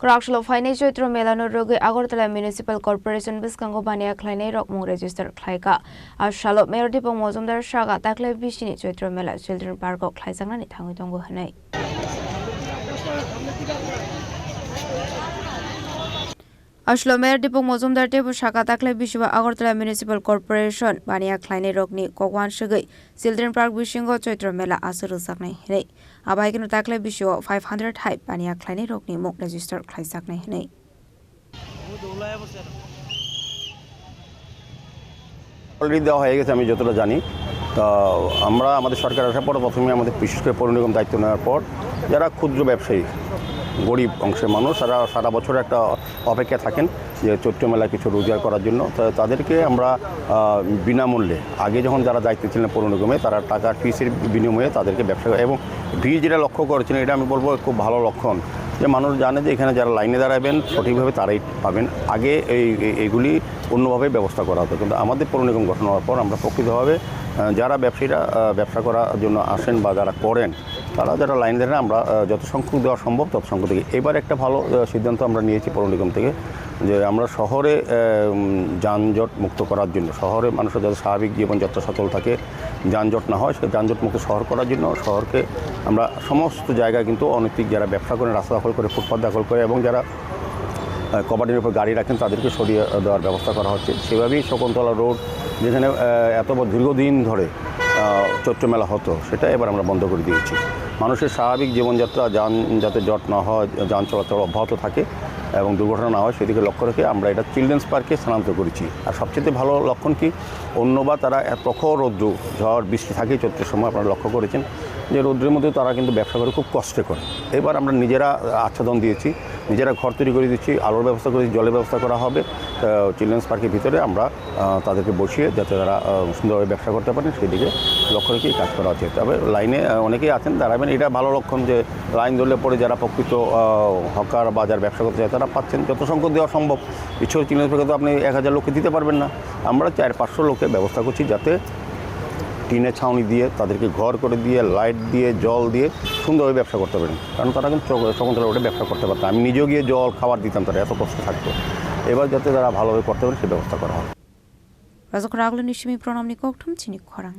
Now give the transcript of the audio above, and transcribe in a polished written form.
Korakshulo Finance Choitro Melano Rogi Agortala Municipal Corporation Biskango Bania Kleine Rockmung Register Klaika. Ashalo Mayor Dipong Mozumdar Shaga Takle Bishini Choitro Mela Children Park of Klaisangani Tangutongo Hanai. Ashlo Mayor Dipong Mozumdar Tebo Shaga Takle Bishiva Agortala Municipal Corporation Bania Kleine Rockni Kokwan Shagai Children Park Bishingo Choitro Mela Asuru Saknai Hei. Abaikino Takle Bishiva 500 Hype Bania Kleine Rockni Mok Register Klaisaknai Hei. Already দেওয়া হয়ে গেছে আমি যতটা জানি তো আমরা আমাদের সরকার আসার পর প্রথমে আমাদের বিশেষ করে পৌর নিগম দায়িত্ব নেওয়ার পর যারা ক্ষুদ্র ব্যবসায়ী গরিব অংশের মানুষ তারা সারা বছর একটা অপেক্ষা থাকেন যে চৈত্র মেলায় কিছু রোজগার করার জন্য তাদেরকে আমরা বিনামূল্যে আগে যখন যারা দায়িত্বে ছিলেন পৌর নিগমে তারা টাকার ফিসের বিনিময়ে তাদেরকে ব্যবসা এবং ভিড় যেটা লক্ষ্য করেছেন এটা আমি বলবো খুব ভালো লক্ষণ যে মানুষ জানে যে এখানে যারা লাইনে দাঁড়াবেন সঠিকভাবে তারাই পাবেন আগে এইগুলি অন্যভাবে ব্যবস্থা করা হতো কিন্তু আমাদের পৌর নিগম গঠন হওয়ার পর আমরা প্রকৃতভাবে যারা ব্যবসায়ীরা ব্যবসা করার জন্য আসেন বা যারা করেন তারা যারা লাইন দেন আমরা যত সংখ্যক দেওয়া সম্ভব তত সংখ্যক থেকে এবার একটা ভালো সিদ্ধান্ত আমরা নিয়েছি পৌর নিগম থেকে যে আমরা শহরে যানজট মুক্ত করার জন্য শহরে মানুষের যাতে স্বাভাবিক জীবনযাত্রা সচল থাকে যানজট না হয় সেই যানজট মুক্ত শহর করার জন্য শহরকে আমরা সমস্ত জায়গায় কিন্তু অনৈতিক যারা ব্যবসা করেন রাস্তা দখল করে ফুটপাত দখল করে এবং যারা কবাডির উপর গাড়ি রাখেন তাদেরকে সরিয়ে দেওয়ার ব্যবস্থা করা হচ্ছে সেভাবেই শকুন্তলা রোড যেখানে এত দীর্ঘদিন ধরে চৈত্র মেলা হতো সেটা এবার আমরা বন্ধ করে দিয়েছি মানুষের স্বাভাবিক জীবনযাত্রা যাতে জট না হয় যান চলাচল অব্যাহত থাকে এবং দুর্ঘটনা না হয় সেদিকে লক্ষ্য রেখে আমরা এটা চিলড্রেন্স পার্কে স্থানান্তর করেছি আর সবচেয়ে ভালো লক্ষণ কি অন্য বা তারা প্রখর রৌদ্র ঝড় বৃষ্টি থাকে চৈত্রের সময় আপনারা লক্ষ্য করেছেন যে রৌদ্রের মধ্যে তারা কিন্তু ব্যবসা করে খুব কষ্টে করে এবার আমরা নিজেরা আচ্ছাদন দিয়েছি নিজেরা ঘর তৈরি করে দিচ্ছি আলোর ব্যবস্থা করেছি জলের ব্যবস্থা করা হবে চিলড্রেন্স পার্কের ভিতরে আমরা তাদেরকে বসিয়ে যাতে তারা সুন্দরভাবে ব্যবসা করতে পারেন সেদিকে লক্ষ্য রেখেই কাজ করা হচ্ছে তবে লাইনে অনেকেই আছেন দাঁড়াবেন এটা ভালো লক্ষণ যে লাইন ধরলে পরে যারা প্রকৃত হকার বা যারা ব্যবসা করতে চায় তারা পাচ্ছেন যত সংখ্যক দেওয়া সম্ভব ইচ্ছুক চিলড্রেন্স পার্কে তো আপনি 1000 লোককে দিতে পারবেন না আমরা 400-500 লোকের ব্যবস্থা করছি যাতে টিনের ছাউনি দিয়ে তাদেরকে ঘর করে দিয়ে লাইট দিয়ে জল দিয়ে সুন্দরভাবে ব্যবসা করতে পারেন কারণ তারা কিন্তু শকুন্তলা রোডে ব্যবসা করতে পারতো আমি নিজেও গিয়ে জল খাবার দিতাম তারা এত কষ্ট থাকতো এবার যাতে তারা ভালোভাবে করতে পারেন সে ব্যবস্থা করা হয় রাজক রাগলো নিশমি প্রণাম নিকোকঠম চিনি খরাং